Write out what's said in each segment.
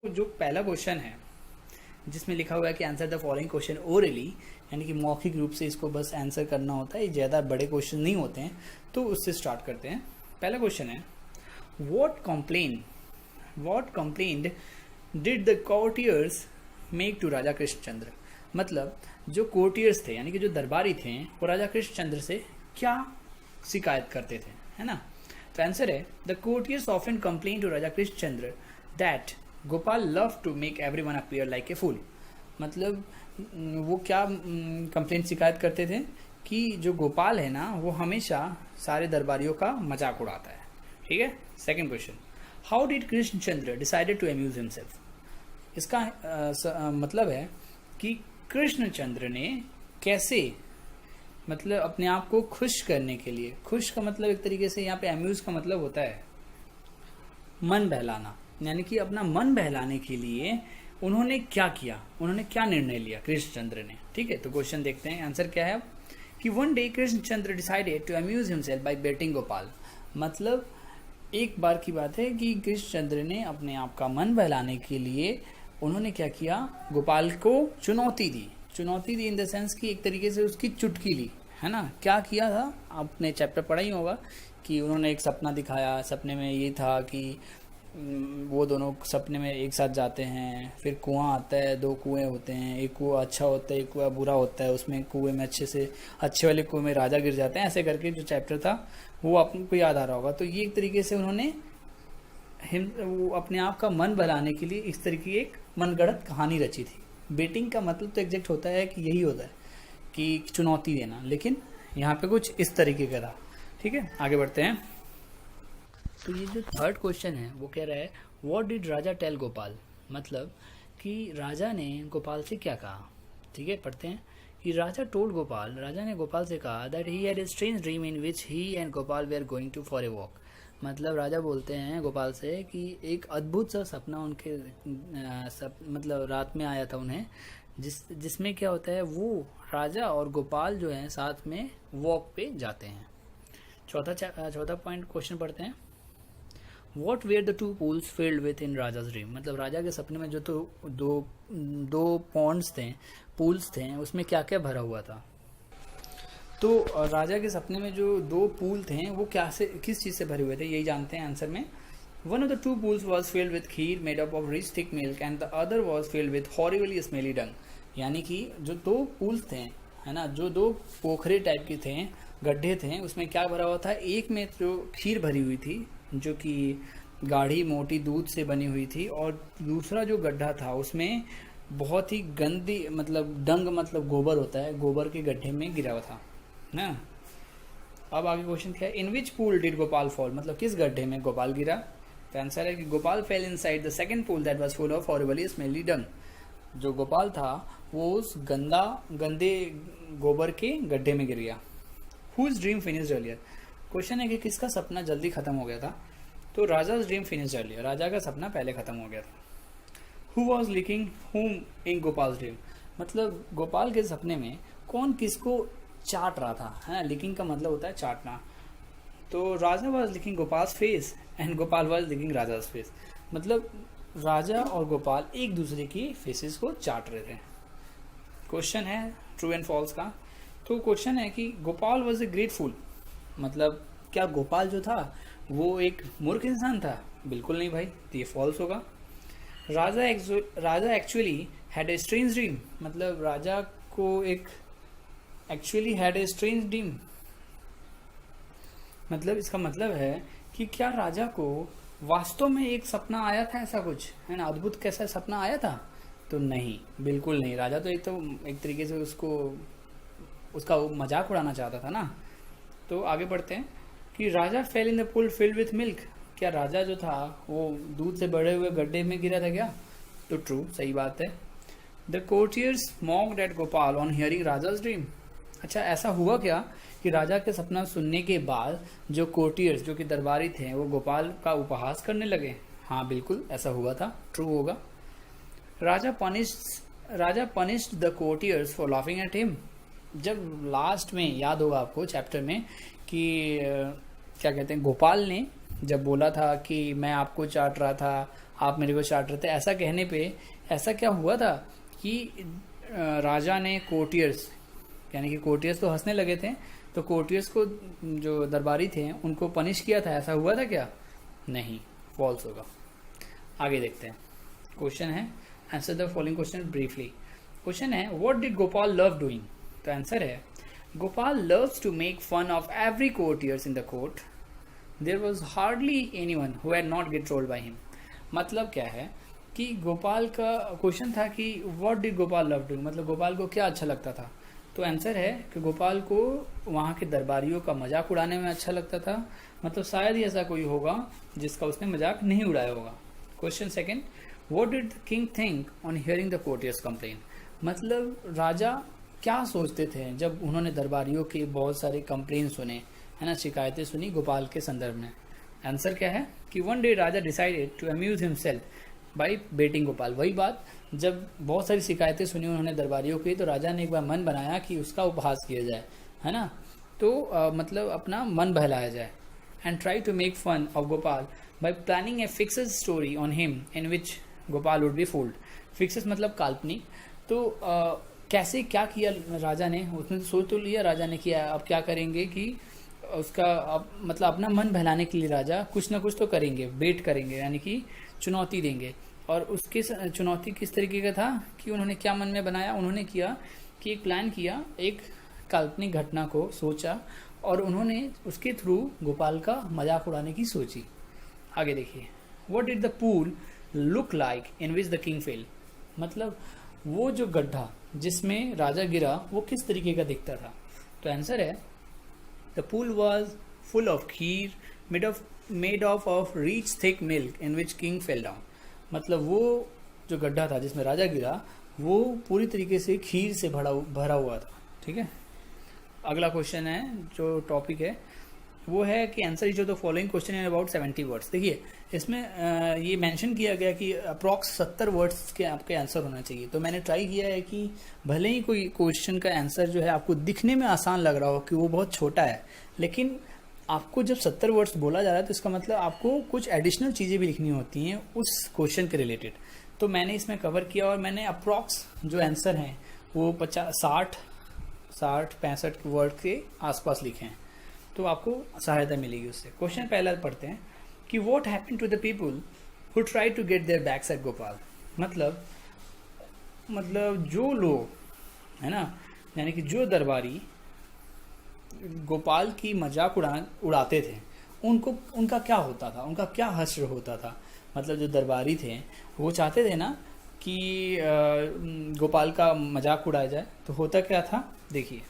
तो जो पहला क्वेश्चन है जिसमें लिखा हुआ है कि answer the following question orally, यानी कि मौखिक रूप से इसको बस आंसर करना होता है, ये ज़्यादा बड़े क्वेश्चन नहीं होते हैं, तो उससे स्टार्ट करते हैं। पहला क्वेश्चन है what complaint did the courtiers make to Raja Krishnachandra. मतलब जो कोर्टियर्स थे यानी कि जो दरबारी थे वो राजा कृष्णचंद्र से क्या शिकायत करते थे, है ना। तो आंसर है the courtiers often complain to Raja Krishnachandra that Gopal love to make everyone appear like a fool. मतलब वो क्या कंप्लेंट शिकायत करते थे कि जो गोपाल है ना वो हमेशा सारे दरबारियों का मजाक उड़ाता है। ठीक है। Second question, how did Krishnachandra decided to amuse himself. इसका मतलब है कि कृष्णचंद्र ने कैसे मतलब अपने आप को खुश करने के लिए, खुश का मतलब एक तरीके से यहाँ पे अम्यूज का मतलब होता है मन बहलाना, यानी कि अपना मन बहलाने के लिए उन्होंने क्या किया, उन्होंने क्या निर्णय लिया कृष्णचंद्र ने। ठीक है। तो क्वेश्चन देखते हैं, आंसर क्या है कि one day Krishnachandra decided to amuse himself by betting Gopal. मतलब एक बार की बात है कि कृष्णचंद्र ने अपने आप का मन बहलाने के लिए उन्होंने क्या किया, गोपाल को चुनौती दी इन द सेंस कि एक तरीके से उसकी चुटकी ली, है ना। क्या किया था, आपने चैप्टर पढ़ा ही होगा कि उन्होंने एक सपना दिखाया, सपने में ये था कि वो दोनों सपने में एक साथ जाते हैं, फिर कुआं आता है, दो कुएं होते हैं, एक कुआं अच्छा होता है एक कुआं बुरा होता है, उसमें कुएं में अच्छे वाले कुएं में राजा गिर जाते हैं, ऐसे करके जो चैप्टर था वो आपको याद आ रहा होगा। तो ये एक तरीके से उन्होंने वो अपने आप का मन बहलाने के लिए इस तरीके की एक मनगढ़ंत कहानी रची थी। बेटिंग का मतलब तो एग्जैक्ट होता है कि यही होता है कि चुनौती देना, लेकिन यहाँ पे कुछ इस तरीके का था। ठीक है, आगे बढ़ते हैं। तो ये जो थर्ड क्वेश्चन है वो कह रहा है what did Raja tell Gopal. मतलब कि राजा ने गोपाल से क्या कहा। ठीक है, पढ़ते हैं कि राजा टोल्ड गोपाल, राजा ने गोपाल से कहा that he had a strange dream in which he and Gopal we are going to for a walk. मतलब राजा बोलते हैं गोपाल से कि एक अद्भुत सा सपना उनके मतलब रात में आया था उन्हें, जिसमें क्या होता है वो राजा और गोपाल जो है साथ में वॉक पे जाते हैं। चौथा पॉइंट क्वेश्चन पढ़ते हैं, what were the two pools filled with in Raja's dream. मतलब राजा के सपने में जो तो दो पॉन्ड्स थे, पूल्स थे, उसमें क्या क्या भरा हुआ था। तो राजा के सपने में जो दो पूल थे वो किस चीज़ से भरे हुए थे, यही जानते हैं आंसर में। One of the two pools was filled with kheer made up of rich thick milk and the other was filled with horribly smelly dung. यानी कि जो दो पूल्स थे, है ना, जो दो पोखरे टाइप के थे, गड्ढे थे, उसमें क्या भरा हुआ था, एक में जो खीर भरी हुई थी जो कि गाढ़ी मोटी दूध से बनी हुई थी, और दूसरा जो गड्ढा था उसमें बहुत ही गंदी मतलब डंग मतलब गोबर होता है, गोबर के गड्ढे में गिरा हुआ था ना। अब आगे क्वेश्चन क्या है, इन विच पूल डिड गोपाल फॉल। मतलब किस गड्ढे में गोपाल गिरा। तो आंसर है कि Gopal fell inside the second pool that was full of horribly smelly dung. जो गोपाल था वो उस गंदे गोबर के गड्ढे में गिर गया। Whose dream finished earlier. Question है कि किसका सपना जल्दी खत्म हो गया था। तो राजा's ड्रीम फिनिश्ड अर्लियर, राजा का सपना पहले खत्म हो गया था। हु वॉज लिकिंग हुम इन गोपाल्स ड्रीम। मतलब गोपाल के सपने में कौन किसको चाट रहा था, है ना। लिकिंग का मतलब होता है चाटना। तो Raja was licking Gopal's face and Gopal was licking Raja's face. मतलब राजा और गोपाल एक दूसरे की फेसेस को चाट रहे थे। क्वेश्चन है ट्रू एंड फॉल्स का। तो क्वेश्चन है कि गोपाल वॉज ए ग्रेट फूल। मतलब क्या गोपाल जो था वो एक मूर्ख इंसान था। बिल्कुल नहीं भाई, तो ये फॉल्स होगा। Raja actually had a strange dream. मतलब राजा को एक actually had a strange dream, मतलब इसका मतलब है कि क्या राजा को वास्तव में एक सपना आया था, ऐसा कुछ, है ना, अद्भुत कैसा सपना आया था। तो नहीं, बिल्कुल नहीं। राजा तो एक तरीके से उसका मजाक उड़ाना चाहता था ना। तो आगे बढ़ते हैं कि Raja fell in the pool filled with milk. क्या राजा जो था वो दूध से भरे हुए गड्ढे में गिरा था क्या। तो ट्रू, सही बात है। The courtiers mocked at Gopal on hearing Raja's dream. अच्छा, ऐसा हुआ क्या कि राजा के सपना सुनने के बाद जो कोर्टियर्स जो कि दरबारी थे वो गोपाल का उपहास करने लगे। हाँ बिल्कुल ऐसा हुआ था, ट्रू होगा। Raja punished the courtiers for laughing at him. जब लास्ट में याद होगा आपको चैप्टर में कि क्या कहते हैं, गोपाल ने जब बोला था कि मैं आपको चाट रहा था, आप मेरे को चाट रहे थे। ऐसा कहने पे ऐसा क्या हुआ था कि राजा ने कोर्टियर्स, यानी कि कोर्टियर्स तो हंसने लगे थे, तो कोर्टियर्स को जो दरबारी थे उनको पनिश किया था, ऐसा हुआ था क्या? नहीं, फॉल्स होगा। आगे देखते हैं। क्वेश्चन है answer the following question briefly. Question है what did Gopal love doing? तो आंसर है Gopal loves to make fun of every courtiers in the court. There was hardly anyone who had not get trolled by him. मतलब क्या है कि गोपाल का question था कि what did Gopal love doing, मतलब गोपाल को क्या अच्छा लगता था। तो आंसर है कि गोपाल को वहाँ के दरबारियों का मजाक उड़ाने में अच्छा लगता था। मतलब शायद ही ऐसा कोई होगा जिसका उसने मजाक नहीं उड़ाया होगा। Question second, what did the king think on hearing the courtiers complain? मतलब राजा क्या सोचते थे जब उन्होंने दरबारियों के बहुत सारे कंप्लेन सुने, है ना, शिकायतें सुनी गोपाल के संदर्भ में। आंसर क्या है कि one day Raja decided to amuse himself by betting Gopal. वही बात, जब बहुत सारी शिकायतें सुनी उन्होंने दरबारियों की, तो राजा ने एक बार मन बनाया कि उसका उपहास किया जाए, है ना, तो मतलब अपना मन बहलाया जाए। And try to make fun of Gopal by planning a fixed story on him in which Gopal would be fooled. Fixes मतलब काल्पनिक। तो कैसे क्या किया राजा ने, उसने तो सोच तो लिया राजा ने किया, अब क्या करेंगे कि उसका मतलब अपना मन बहलाने के लिए राजा कुछ ना कुछ तो करेंगे, बेट करेंगे, यानी कि चुनौती देंगे। और उसके चुनौती किस तरीके का था कि उन्होंने क्या मन में बनाया, उन्होंने किया कि एक प्लान किया, एक काल्पनिक घटना को सोचा और उन्होंने उसके थ्रू गोपाल का मजाक उड़ाने की सोची। आगे देखिए, what did the pool look like in which the king fail? मतलब वो जो गड्ढा जिसमें राजा गिरा वो किस तरीके का दिखता था? तो आंसर है the pool was full of kheer made of rich thick milk in which king fell down. मतलब वो जो गड्ढा था जिसमें राजा गिरा वो पूरी तरीके से खीर से भरा हुआ था। ठीक है, अगला क्वेश्चन है जो टॉपिक है वो है कि answer each of the following question in about 70 words. देखिए इसमें ये मेंशन किया गया कि अप्रॉक्स 70 वर्ड्स के आपके आंसर होना चाहिए। तो मैंने ट्राई किया है कि भले ही कोई क्वेश्चन का आंसर जो है आपको दिखने में आसान लग रहा हो कि वो बहुत छोटा है, लेकिन आपको जब 70 वर्ड्स बोला जा रहा है तो इसका मतलब आपको कुछ एडिशनल चीज़ें भी लिखनी होती हैं उस क्वेश्चन के रिलेटेड। तो मैंने इसमें कवर किया और मैंने अप्रॉक्स जो आंसर हैं वो 60-65 वर्ड के आसपास लिखे हैं, तो आपको सहायता मिलेगी उससे। क्वेश्चन पहला पढ़ते हैं कि what happened to the people who try to get their backs at Gopal. मतलब जो लोग, है ना, यानी कि जो दरबारी गोपाल की मजाक उड़ाते थे उनका क्या होता था, उनका क्या हश्र होता था। मतलब जो दरबारी थे वो चाहते थे ना कि गोपाल का मजाक उड़ाया जाए, तो होता क्या था देखिए,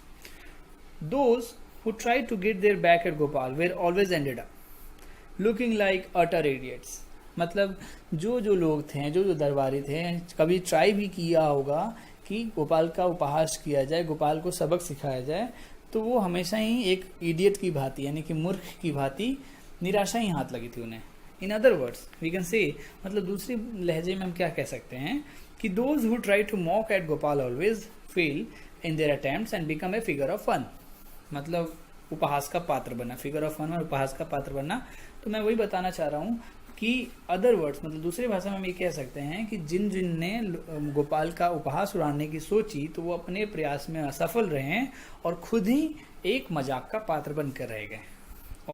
those who tried to get their back at Gopal were always ended up looking like utter idiots। मतलब जो लोग थे, जो दरबारी थे, कभी ट्राई भी किया होगा कि गोपाल का उपहास किया जाए, गोपाल को सबक सिखाया जाए, तो वो हमेशा ही एक इडियट की भांति, यानी कि मूर्ख की भांति निराशा ही हाथ लगी थी उन्हें। In other words we can say, मतलब दूसरी लहजे में हम क्या कह सकते हैं कि those who try to mock at Gopal always fail in their attempts and become a figure of fun. मतलब उपहास का पात्र बनना, फिगर ऑफ फन और उपहास का पात्र बनना। तो मैं वही बताना चाह रहा हूँ कि अदर वर्ड्स, मतलब दूसरी भाषा में हम ये कह सकते हैं कि जिन ने गोपाल का उपहास उड़ाने की सोची तो वो अपने प्रयास में असफल रहे और खुद ही एक मजाक का पात्र बनकर रह गए।